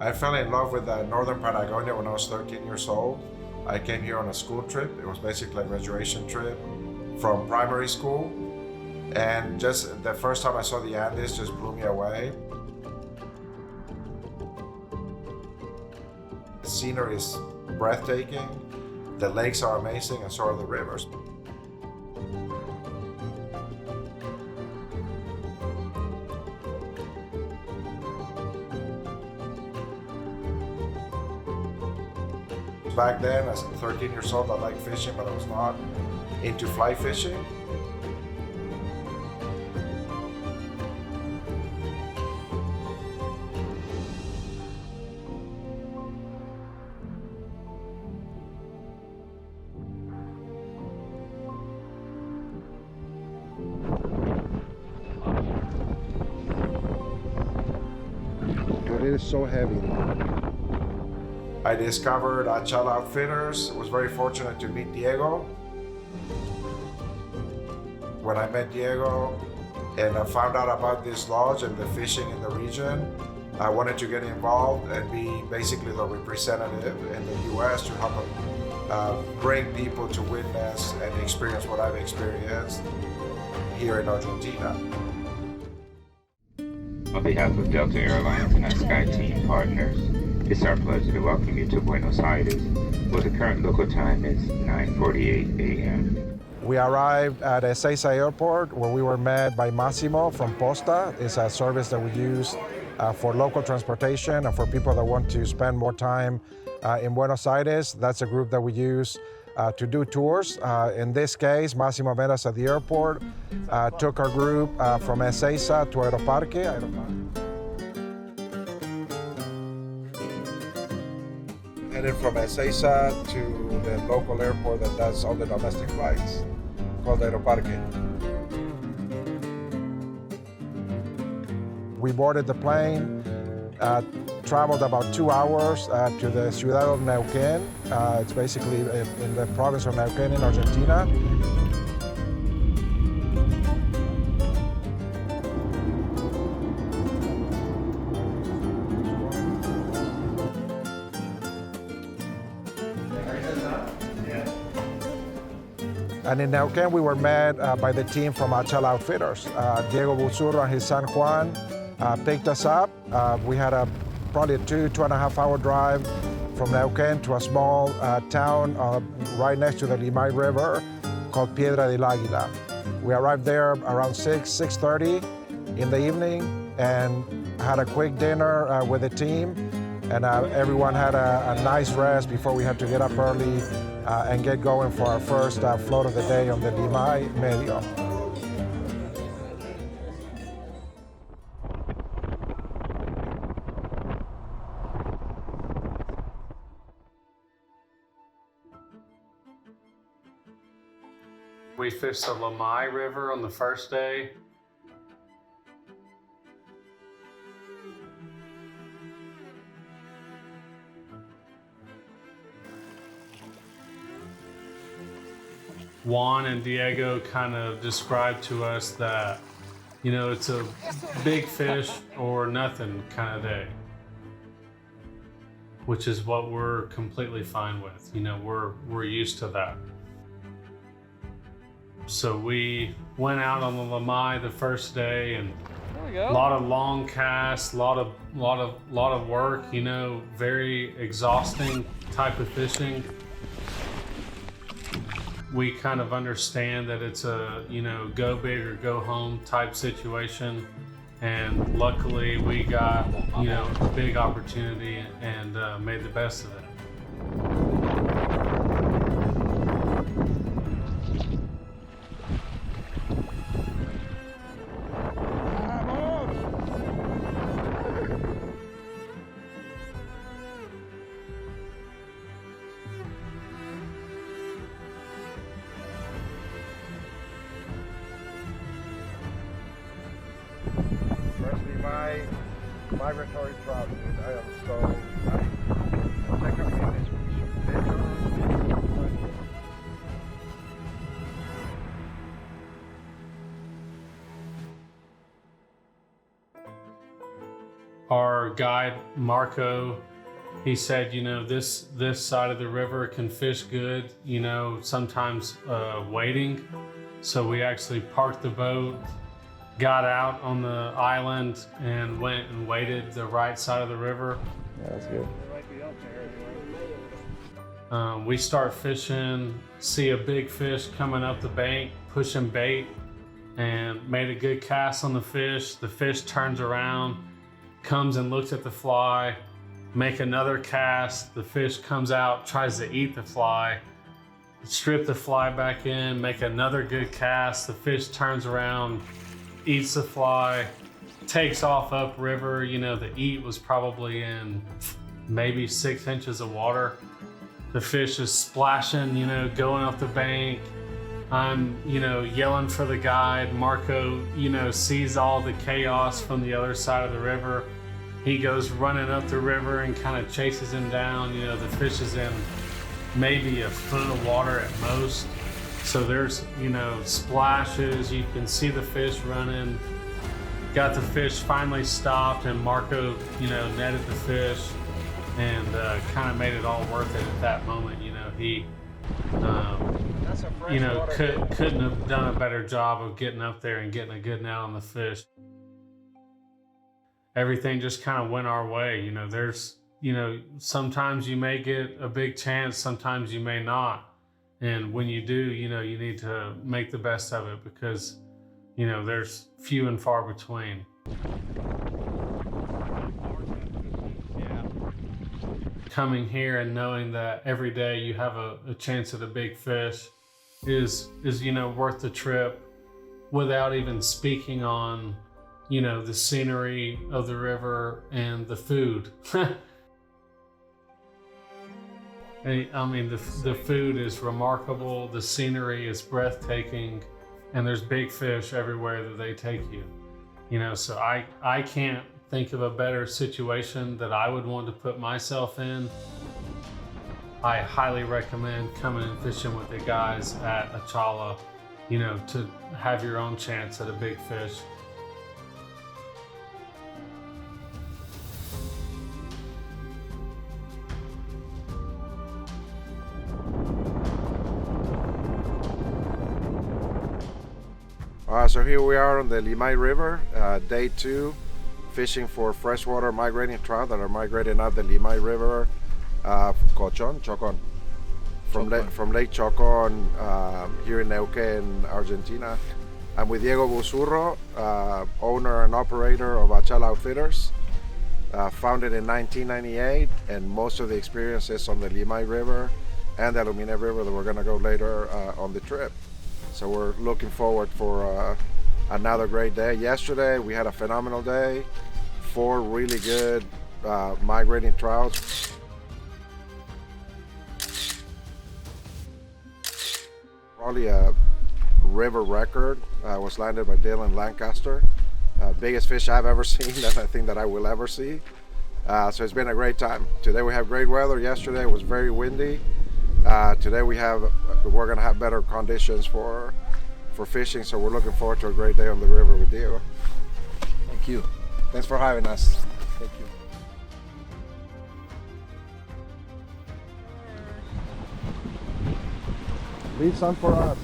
I fell in love with northern Patagonia when I was 13 years old. I came here on a school trip. It was basically a graduation trip from primary school. And just the first time I saw the Andes just blew me away. The scenery is breathtaking. The lakes are amazing, and so are the rivers. Back then, as 13 years old, I liked fishing, but I was not into fly fishing. But it is so heavy. I discovered Achala Outfitters. I was very fortunate to meet Diego. When I met Diego and I found out about this lodge and the fishing in the region, I wanted to get involved and be basically the representative in the US to help bring people to witness and experience what I've experienced here in Argentina. On behalf of Delta Airlines and our SkyTeam partners, it's our pleasure to welcome you to Buenos Aires, where the current local time is 9:48 a.m. We arrived at Ezeiza Airport, where we were met by Massimo from Posta. It's a service that we use for local transportation and for people that want to spend more time in Buenos Aires. That's a group that we use to do tours. In this case, Massimo met us at the airport, took our group from Ezeiza to Aeroparque. Headed from Ezeiza to the local airport that does all the domestic flights, called Aeroparque. We boarded the plane, traveled about 2 hours to the Ciudad of Neuquén. It's basically in the province of Neuquén in Argentina. And in Neuquén, we were met by the team from Achala Outfitters. Diego Busurro and his son Juan picked us up. We had probably a 2.5 hour drive from Neuquén to a small town right next to the Limay River called Piedra del Águila. We arrived there around 6:30 in the evening and had a quick dinner with the team. And everyone had a nice rest before we had to get up early and get going for our first float of the day on the Limay Medio. We fished the Limay River on the first day. Juan and Diego kind of described to us that, it's a big fish or nothing kind of day, which is what we're completely fine with. We're used to that. So we went out on the Limay the first day, and a lot of long casts, a lot of work. Very exhausting type of fishing. We kind of understand that it's a go big or go home type situation, and luckily we got a big opportunity and made the best of it. Especially my migratory trout, dude. I am so happy. Check out this picture. our guide, Marco, he said, you know, this side of the river can fish good, you know, sometimes waiting. So we actually parked the boat, got out on the island, and went and waded the right side of the river. Yeah, that's good. We start fishing, see a big fish coming up the bank, pushing bait, and made a good cast on the fish. The fish turns around, comes and looks at the fly, make another cast. The fish comes out, tries to eat the fly, strip the fly back in, make another good cast. The fish turns around, eats the fly, takes off upriver. You know, the eat was probably in maybe 6 inches of water. The fish is splashing, you know, going up the bank. I'm, you know, yelling for the guide. Marco, you know, sees all the chaos from the other side of the river. He goes running up the river and kind of chases him down. You know, the fish is in maybe a foot of water at most. So there's, you know, splashes. You can see the fish running. Got the fish finally stopped, and Marco, you know, netted the fish and kind of made it all worth it at that moment. You know, he, you know, couldn't have done a better job of getting up there and getting a good net on the fish. Everything just kind of went our way. You know, there's, you know, sometimes you may get a big chance, sometimes you may not. And when you do, you know, you need to make the best of it because, you know, there's few and far between. Coming here and knowing that every day you have a chance at a big fish is, you know, worth the trip, without even speaking on, you know, the scenery of the river and the food. I mean, the food is remarkable, the scenery is breathtaking, and there's big fish everywhere that they take you. You know, so I can't think of a better situation that I would want to put myself in. I highly recommend coming and fishing with the guys at Achala, you know, to have your own chance at a big fish. So here we are on the Limay River, day 2, fishing for freshwater migrating trout that are migrating up the Limay River, Chocon, from Lake Chocon here in Neuquén, Argentina. I'm with Diego Busurro, owner and operator of Achala Outfitters, founded in 1998, and most of the experiences on the Limay River and the Limay River that we're going to go later on the trip. So we're looking forward for another great day. Yesterday we had a phenomenal day, 4 really good migrating trout. Probably a river record was landed by Dylan Lancaster. Biggest fish I've ever seen and I think that I will ever see. So it's been a great time. Today we have great weather. Yesterday it was very windy. Today we're gonna have better conditions for fishing, so we're looking forward to a great day on the river with Diego. Thank you. Thanks for having us. Thank you. Leave some for us.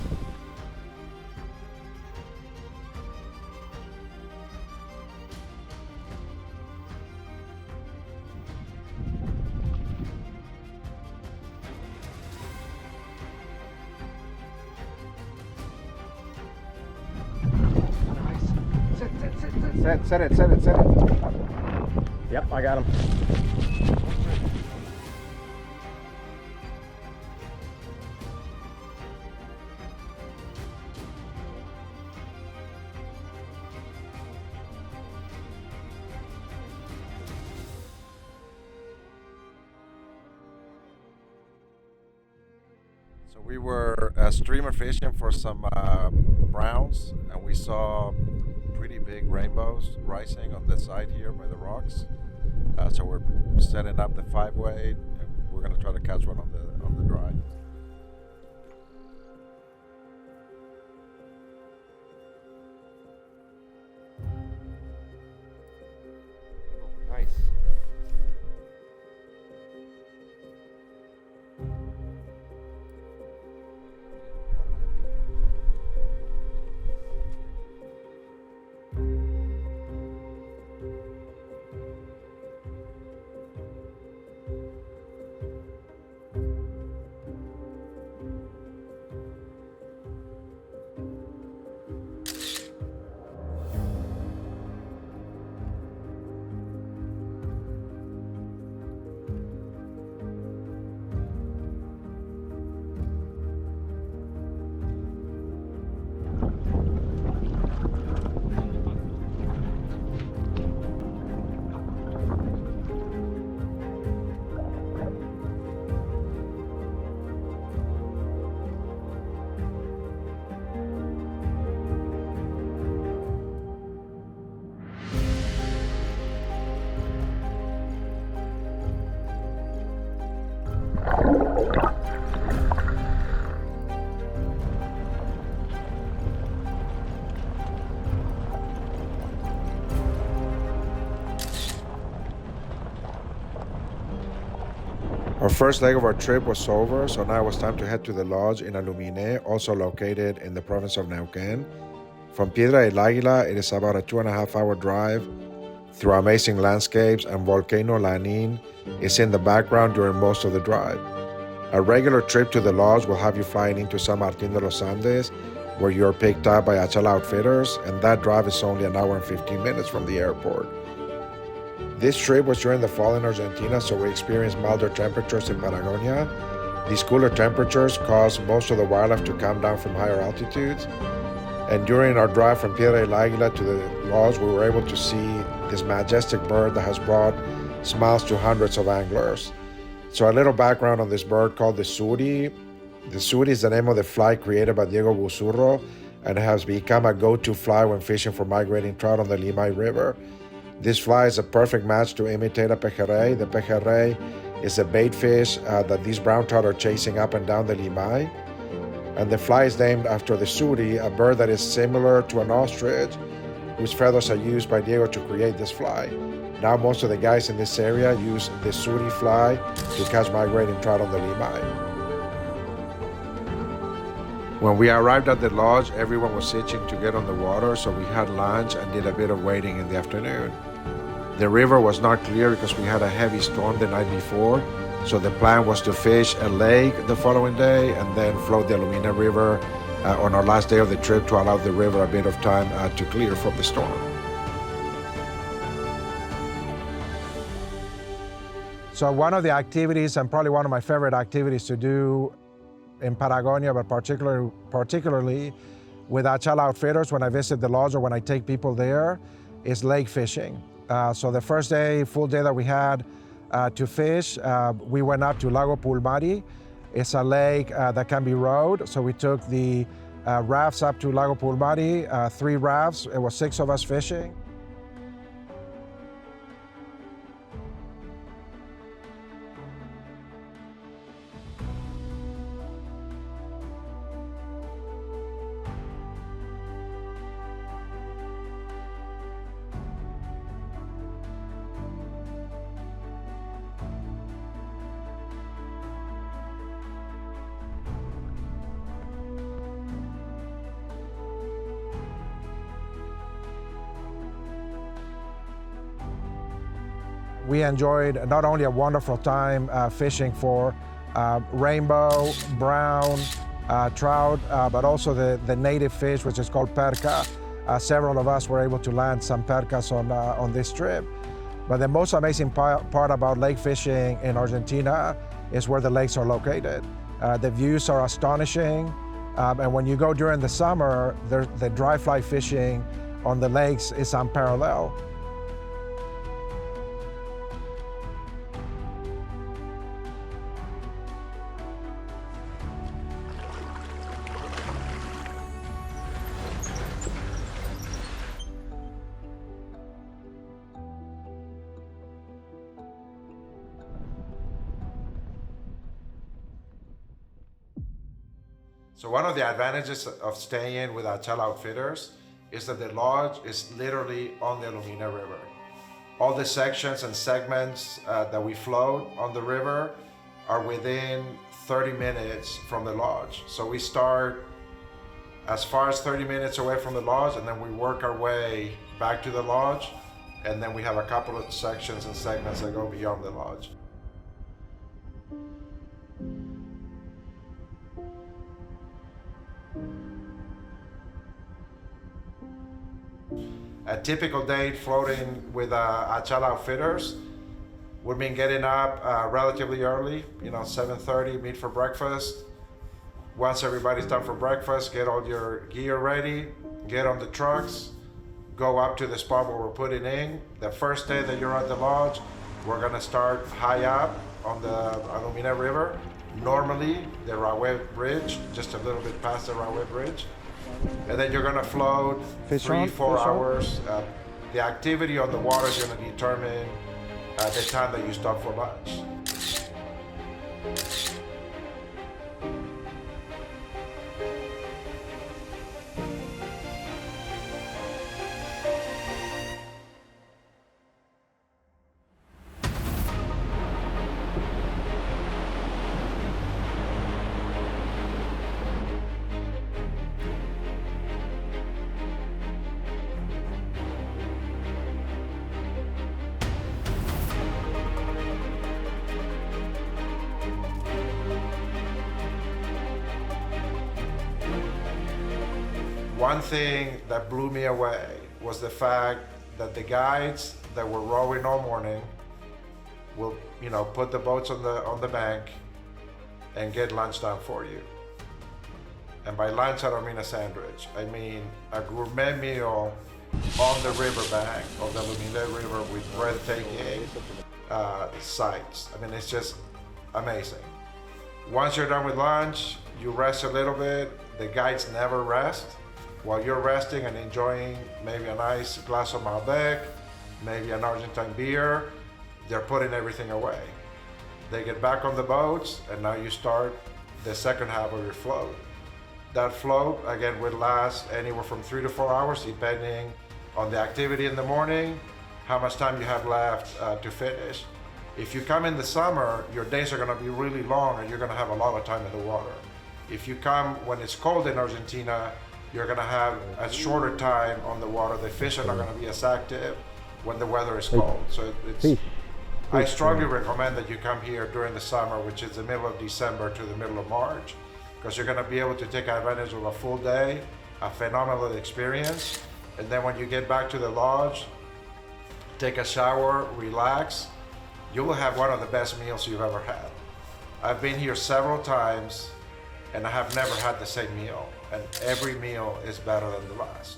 Set it. Yep, I got him. So we were streamer fishing for some browns, and we saw pretty big rainbows rising on the side here by the rocks. So we're setting up the 5-weight, and we're going to try to catch one on the dry. Nice. first leg of our trip was over, so now it was time to head to the lodge in Limay, also located in the province of Neuquén. From Piedra del Águila, it is about a 2.5-hour drive through amazing landscapes, and Volcano Lanín is in the background during most of the drive. A regular trip to the lodge will have you flying into San Martín de los Andes, where you're picked up by Achala Outfitters, and that drive is only an hour and 15 minutes from the airport. This trip was during the fall in Argentina, so we experienced milder temperatures in Patagonia. These cooler temperatures caused most of the wildlife to come down from higher altitudes. And during our drive from Piedra del Águila to the lodge, we were able to see this majestic bird that has brought smiles to hundreds of anglers. So a little background on this bird called the suri. The suri is the name of the fly created by Diego Busurro and has become a go-to fly when fishing for migrating trout on the Limay River. This fly is a perfect match to imitate a pejerrey. The pejerrey is a bait fish that these brown trout are chasing up and down the Limay. And the fly is named after the suri, a bird that is similar to an ostrich, whose feathers are used by Diego to create this fly. Now most of the guys in this area use the suri fly to catch migrating trout on the Limay. When we arrived at the lodge, everyone was itching to get on the water, so we had lunch and did a bit of wading in the afternoon. The river was not clear because we had a heavy storm the night before, so the plan was to fish a lake the following day and then float the Limay River on our last day of the trip to allow the river a bit of time to clear from the storm. So one of the activities, and probably one of my favorite activities to do in Patagonia, but particularly with Achala Outfitters when I visit the lodge or when I take people there, is lake fishing. So the first day, full day that we had to fish, we went up to Lago Pulmari. It's a lake that can be rowed. So we took the rafts up to Lago Pulmari, 3 rafts. It was 6 of us fishing. We enjoyed not only a wonderful time fishing for rainbow, brown, trout, but also the native fish, which is called perca. Several of us were able to land some percas on this trip. But the most amazing part about lake fishing in Argentina is where the lakes are located. The views are astonishing, and when you go during the summer, the dry fly fishing on the lakes is unparalleled. So one of the advantages of staying with Achala Outfitters is that the lodge is literally on the Limay River. All the sections and segments that we float on the river are within 30 minutes from the lodge. So we start as far as 30 minutes away from the lodge, and then we work our way back to the lodge, and then we have a couple of sections and segments that go beyond the lodge. A typical day floating with Achala Outfitters would mean getting up relatively early, 7:30, meet for breakfast. Once everybody's done for breakfast, get all your gear ready, get on the trucks, go up to the spot where we're putting in. The first day that you're at the lodge, we're gonna start high up on the Limay River. Normally, the Railway Bridge, just a little bit past the Railway Bridge. And then you're gonna float 3-4 hours. The activity on the water is gonna determine the time that you stop for lunch. One thing that blew me away was the fact that the guides that were rowing all morning will, put the boats on the bank and get lunch done for you. And by lunch, I don't mean a sandwich. I mean a gourmet meal on the riverbank of the Limay River with breathtaking sights. I mean, it's just amazing. Once you're done with lunch, you rest a little bit. The guides never rest. While you're resting and enjoying maybe a nice glass of Malbec, maybe an Argentine beer, they're putting everything away. They get back on the boats, and now you start the second half of your float. That float, again, would last anywhere from 3 to 4 hours, depending on the activity in the morning, how much time you have left to finish. If you come in the summer, your days are gonna be really long and you're gonna have a lot of time in the water. If you come when it's cold in Argentina, you're gonna have a shorter time on the water. The fish are not gonna be as active when the weather is cold. So I strongly recommend that you come here during the summer, which is the middle of December to the middle of March, because you're gonna be able to take advantage of a full day, a phenomenal experience. And then when you get back to the lodge, take a shower, relax, you will have one of the best meals you've ever had. I've been here several times and I have never had the same meal, and every meal is better than the last.